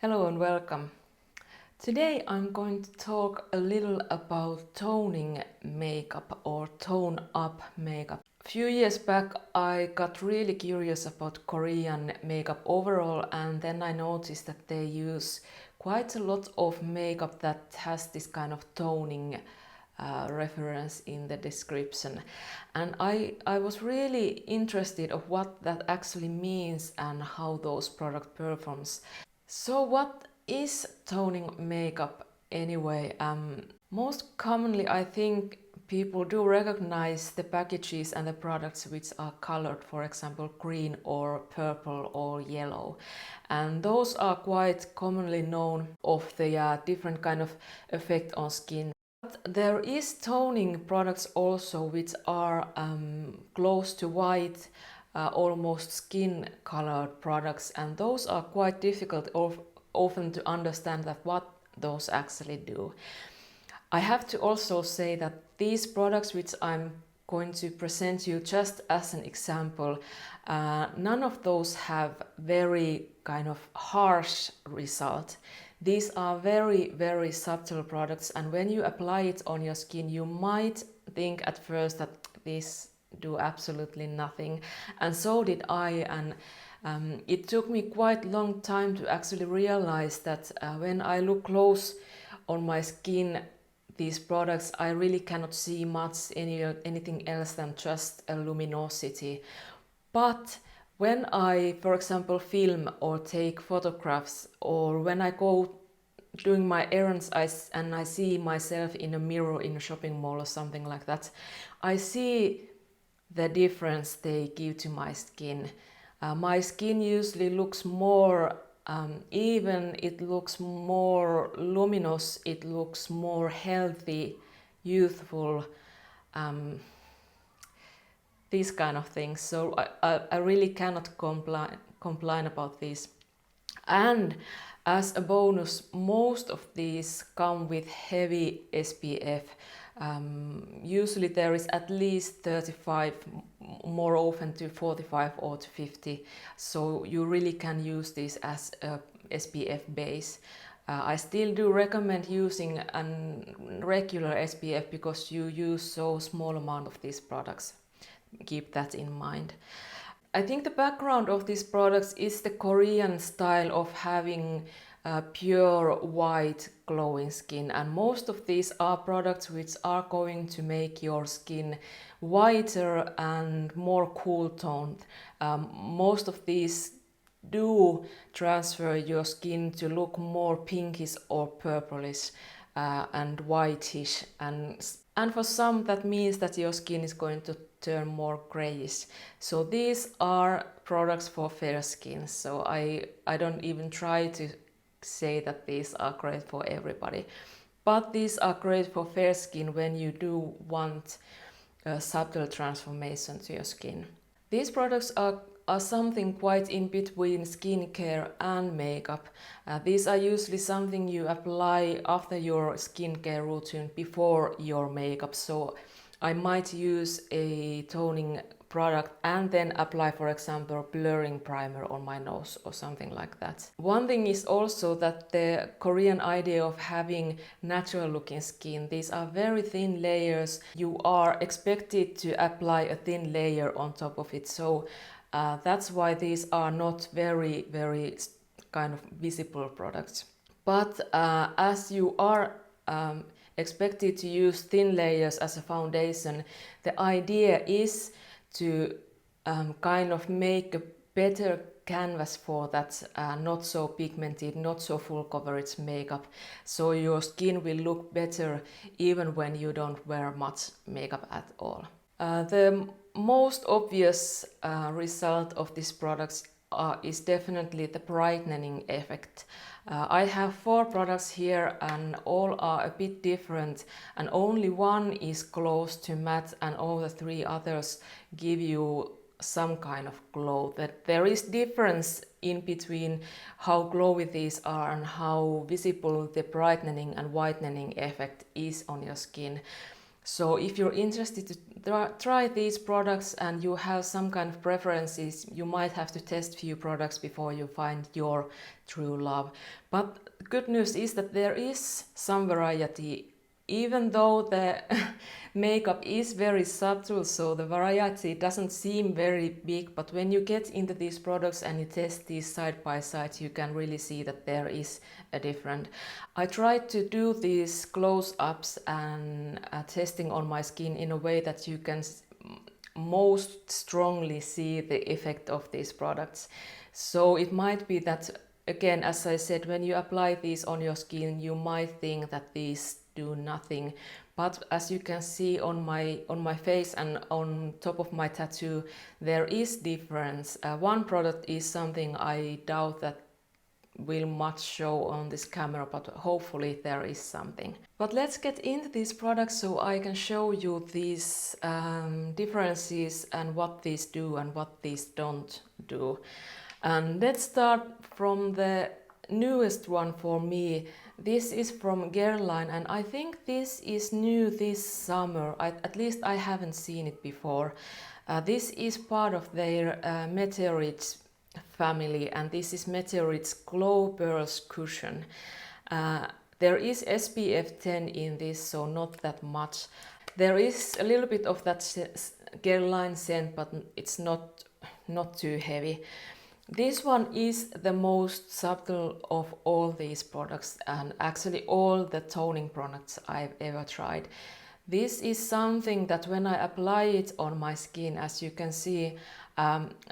Hello and welcome. Today I'm going to talk a little about toning makeup or tone up makeup. A few years back I got really curious about Korean makeup overall, and then I noticed that they use quite a lot of makeup that has this kind of toning reference in the description, and I was really interested of what that actually means and how those product performs. So what is toning makeup anyway? Most commonly I think people do recognize the packages and the products which are colored, for example green or purple or yellow, and those are quite commonly known of the different kind of effect on skin. But there is toning products also which are close to white, almost skin colored products, and those are quite difficult often to understand that what those actually do. I have to also say that these products which I'm going to present you just as an example, none of those have very kind of harsh result. These are very subtle products, and when you apply it on your skin you might think at first that these do absolutely nothing, and so did I, and it took me quite a long time to actually realize that when I look close on my skin these products, I really cannot see much anything else than just a luminosity. But when I, for example, film or take photographs, or when I go doing my errands and I see myself in a mirror in a shopping mall or something like that, I see the difference they give to my skin. My skin usually looks more even, it looks more luminous, it looks more healthy, youthful, these kind of things. So I really cannot complain about this. And as a bonus, most of these come with heavy SPF. Usually there is at least 35, more often to 45 or to 50. So you really can use this as a SPF base. I still do recommend using a regular SPF because you use so small amount of these products. Keep that in mind. I think the background of these products is the Korean style of having pure white glowing skin, and most of these are products which are going to make your skin whiter and more cool toned. Most of these do transfer your skin to look more pinkish or purplish and whitish, and for some that means that your skin is going to turn more grayish. So these are products for fair skin, so I don't even try to say that these are great for everybody, but these are great for fair skin when you do want a subtle transformation to your skin. These products are something quite in between skincare and makeup. These are usually something you apply after your skincare routine before your makeup. So I might use a toning product and then apply, for example, blurring primer on my nose or something like that. One thing is also that the Korean idea of having natural looking skin, these are very thin layers. You are expected to apply a thin layer on top of it. So that's why these are not very kind of visible products. But as you are expected to use thin layers as a foundation, the idea is to kind of make a better canvas for that not so pigmented, not so full coverage makeup, so your skin will look better even when you don't wear much makeup at all. The most obvious result of these products is definitely the brightening effect. I have 4 products here and all are a bit different, and only one is close to matte and all the 3 others give you some kind of glow. That there is difference in between how glowy these are and how visible the brightening and whitening effect is on your skin. So if you're interested to try these products and you have some kind of preferences, you might have to test few products before you find your true love. But the good news is that there is some variety, even though the makeup is very subtle, so the variety doesn't seem very big, but when you get into these products and you test these side by side, you can really see that there is a difference. I tried to do these close-ups and testing on my skin in a way that you can most strongly see the effect of these products. So it might be that, again, as I said, when you apply these on your skin, you might think that these do nothing, but as you can see on my face and on top of my tattoo, there is difference. One product is something I doubt that will much show on this camera, but hopefully there is something. But let's get into these products so I can show you these differences and what these do and what these don't do. And let's start from the newest one for me. This is from Guerlain, and I think this is new this summer. At least I haven't seen it before. This is part of their Météorites family, and this is Météorites Glow Pearls Cushion. There is SPF 10 in this, so not that much. There is a little bit of that Guerlain scent, but it's not too heavy. This one is the most subtle of all these products, and actually all the toning products I've ever tried. This is something that when I apply it on my skin, as you can see,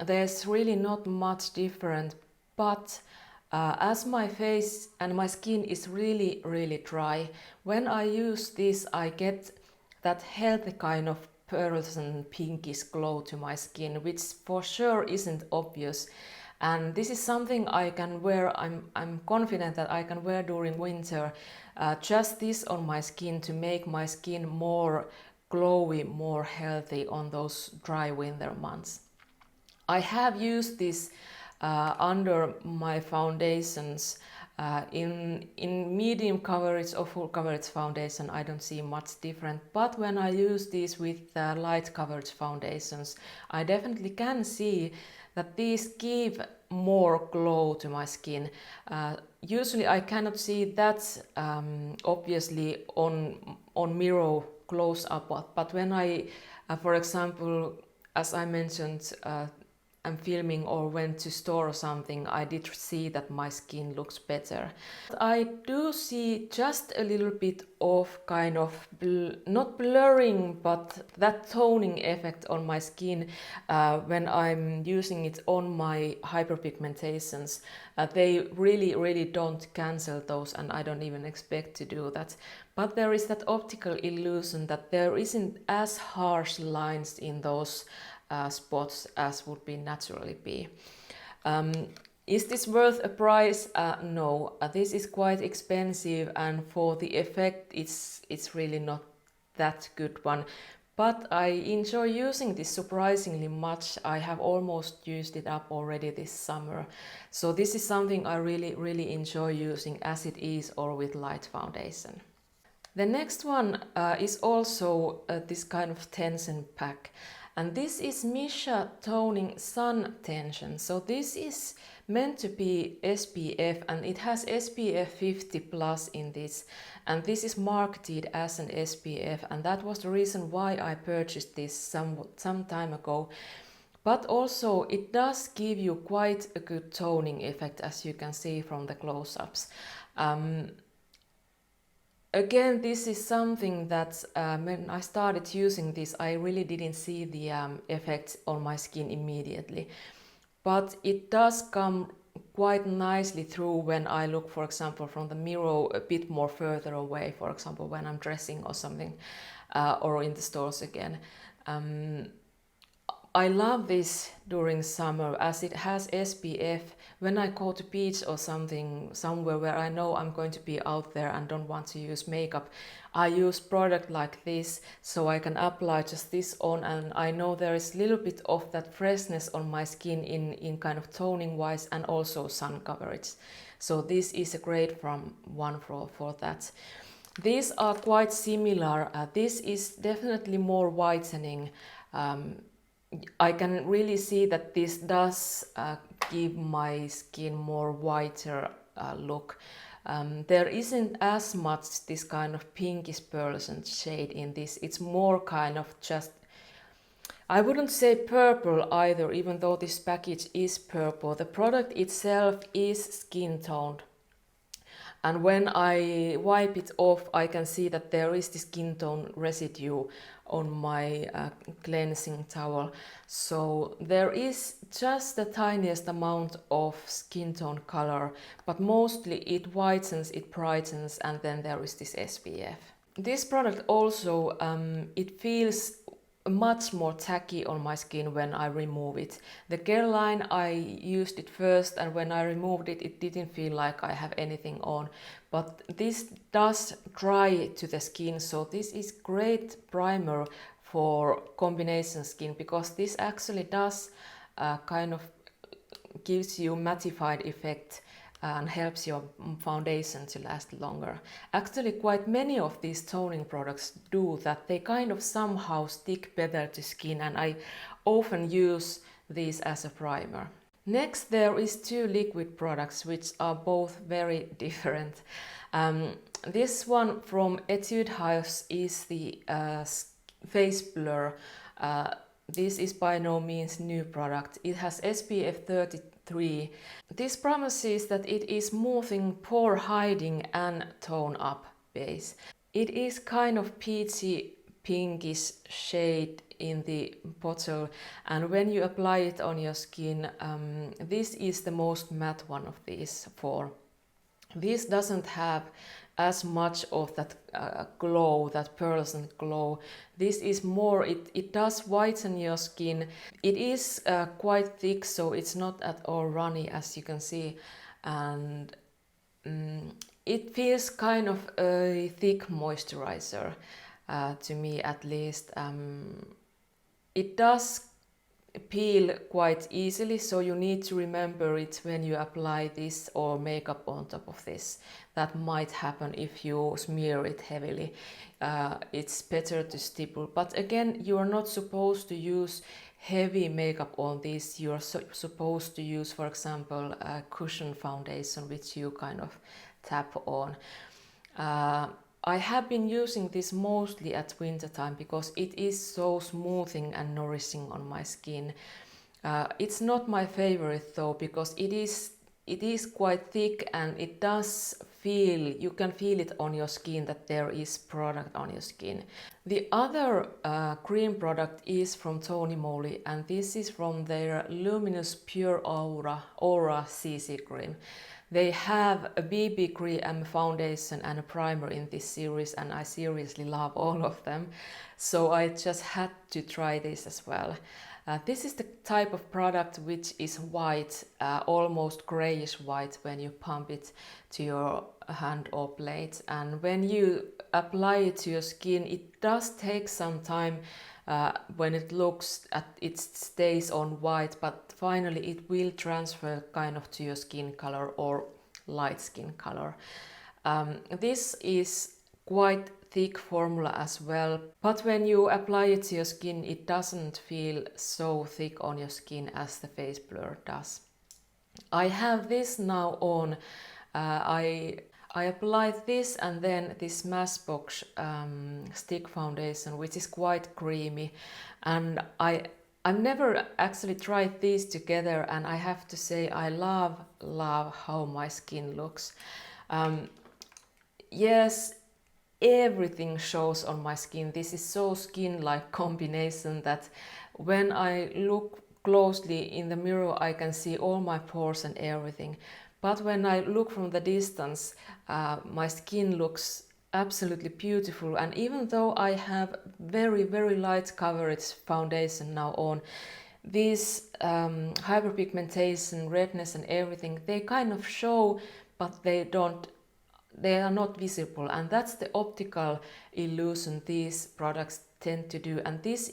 there's really not much different, but as my face and my skin is really dry, when I use this I get that healthy kind of pearls and pinkish glow to my skin, which for sure isn't obvious. And this is something I can wear, I'm confident that I can wear during winter, just this on my skin to make my skin more glowy, more healthy on those dry winter months. I have used this under my foundations. In medium coverage or full coverage foundation I don't see much different, but when I use these with light coverage foundations, I definitely can see that these give more glow to my skin. Usually I cannot see that obviously on Miru close up, but when I, for example, as I mentioned, I'm filming or went to store or something, I did see that my skin looks better. I do see just a little bit of kind of, not blurring, but that toning effect on my skin when I'm using it on my hyperpigmentations. They really don't cancel those, and I don't even expect to do that. But there is that optical illusion that there isn't as harsh lines in those spots as would be naturally be. Is this worth a price? No, this is quite expensive, and for the effect it's really not that good one. But I enjoy using this surprisingly much. I have almost used it up already this summer. So this is something I really enjoy using as it is or with light foundation. The next one is also this kind of tension pack. And this is Missha Toning Sun Tension. So this is meant to be SPF, and it has SPF 50 plus in this. And this is marketed as an SPF, and that was the reason why I purchased this some time ago. But also it does give you quite a good toning effect, as you can see from the close-ups. Again, this is something that when I started using this, I really didn't see the effects on my skin immediately. But it does come quite nicely through when I look, for example, from the mirror a bit more further away, for example, when I'm dressing or something, or in the stores again. I love this during summer as it has SPF. When I go to beach or something, somewhere where I know I'm going to be out there and don't want to use makeup, I use product like this so I can apply just this on, and I know there is a little bit of that freshness on my skin in kind of toning wise and also sun coverage. So this is a great one for that. These are quite similar. This is definitely more whitening. I can really see that this does give my skin more whiter look. There isn't as much this kind of pinkish pearlescent shade in this. It's more kind of just, I wouldn't say purple either, even though this package is purple. The product itself is skin toned. And when I wipe it off, I can see that there is this skin tone residue on my cleansing towel. So there is just the tiniest amount of skin tone color, but mostly it whitens, it brightens, and then there is this SPF. This product also, it feels much more tacky on my skin when I remove it. The Guerlain, I used it first, and when I removed it, it didn't feel like I have anything on. But this does dry to the skin, so this is great primer for combination skin, because this actually does kind of gives you mattified effect and helps your foundation to last longer. Actually, quite many of these toning products do that. They kind of somehow stick better to skin, and I often use these as a primer. Next, there is two liquid products which are both very different. This one from Etude House is the face blur. This is by no means new product. It has SPF 33. This promises that it is smoothing, pore hiding and tone up base. It is kind of peachy pinkish shade in the bottle, and when you apply it on your skin, this is the most matte one of these four. This doesn't have as much of that glow, that pearlescent glow. This is more, it does whiten your skin. It is quite thick, so it's not at all runny, as you can see, and it feels kind of a thick moisturizer, to me at least. It does peel quite easily, so you need to remember it when you apply this or makeup on top of this. That might happen if you smear it heavily. It's better to stipple, but again, you are not supposed to use heavy makeup on this. You are supposed to use, for example, a cushion foundation which you kind of tap on. I have been using this mostly at winter time because it is so smoothing and nourishing on my skin. It's not my favorite though, because it is quite thick, and it does feel, you can feel it on your skin that there is product on your skin. The other cream product is from TonyMoly, and this is from their Luminous Pure Aura CC cream. They have a BB cream, a foundation and a primer in this series, and I seriously love all of them. So I just had to try this as well. This is the type of product which is white, almost grayish white when you pump it to your hand or plate. And when you apply it to your skin, it does take some time when it looks at it stays on white, but finally it will transfer kind of to your skin color or light skin color. This is quite thick formula as well, but when you apply it to your skin, it doesn't feel so thick on your skin as the face blur does. I have this now on. I applied this and then this Smashbox stick foundation, which is quite creamy, and I've never actually tried these together, and I have to say I love how my skin looks. Yes, everything shows on my skin. This is so skin-like combination that when I look closely in the mirror, I can see all my pores and everything. But when I look from the distance, my skin looks absolutely beautiful. And even though I have very light coverage foundation now on, these hyperpigmentation, redness and everything, they kind of show, but they are not visible. And that's the optical illusion these products tend to do. And this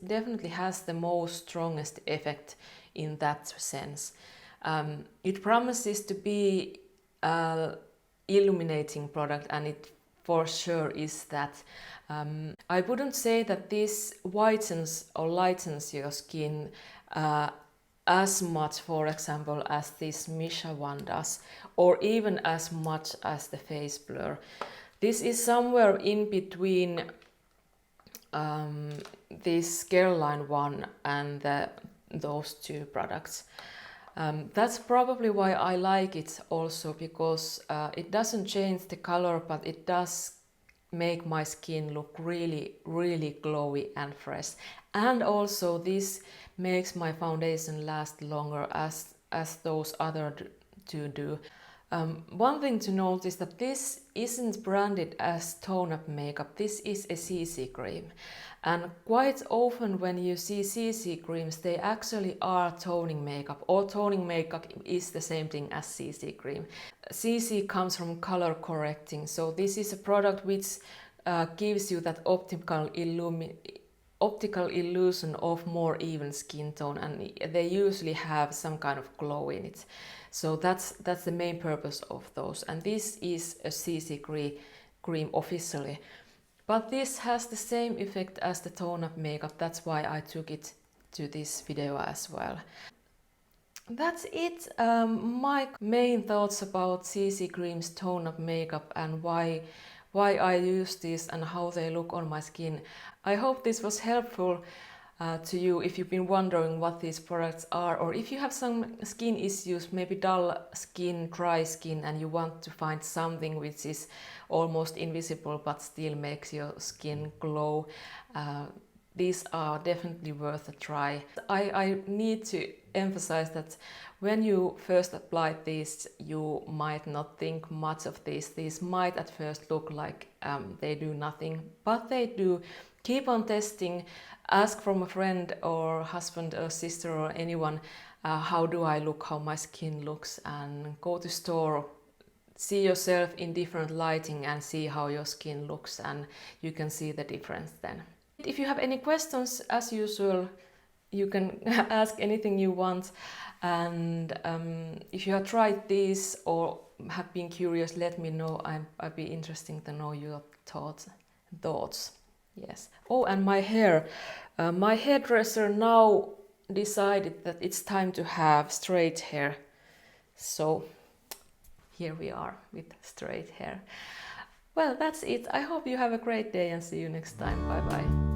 definitely has the most strongest effect in that sense. It promises to be illuminating product, and it for sure is that I wouldn't say that this whitens or lightens your skin as much, for example, as this Missha one does, or even as much as the face blur. This is somewhere in between this Guerlain one and those two products. That's probably why I like it also, because it doesn't change the color, but it does make my skin look really, really glowy and fresh. And also this makes my foundation last longer as those other two do. One thing to note is that this isn't branded as tone-up makeup, this is a CC cream. And quite often when you see CC creams, they actually are toning makeup, or toning makeup is the same thing as CC cream. CC comes from color correcting, so this is a product which gives you that optical illusion of more even skin tone, and they usually have some kind of glow in it. So that's the main purpose of those, and this is a CC cream officially. But this has the same effect as the tone-up makeup, that's why I took it to this video as well. That's it, my main thoughts about CC creams, tone-up makeup, and why I use this and how they look on my skin. I hope this was helpful to you if you've been wondering what these products are, or if you have some skin issues, maybe dull skin, dry skin, and you want to find something which is almost invisible but still makes your skin glow. These are definitely worth a try. I need to emphasize that when you first apply these, you might not think much of these. These might at first look like they do nothing, but they do. Keep on testing, ask from a friend or husband or sister or anyone, how do I look, how my skin looks, and go to store, see yourself in different lighting and see how your skin looks, and you can see the difference then. If you have any questions, as usual, you can ask anything you want, and if you have tried this or have been curious, let me know. I'd be interested to know your thoughts. Yes. Oh, and my hair. My hairdresser now decided that it's time to have straight hair. So here we are with straight hair. Well, that's it. I hope you have a great day and see you next time. Bye bye.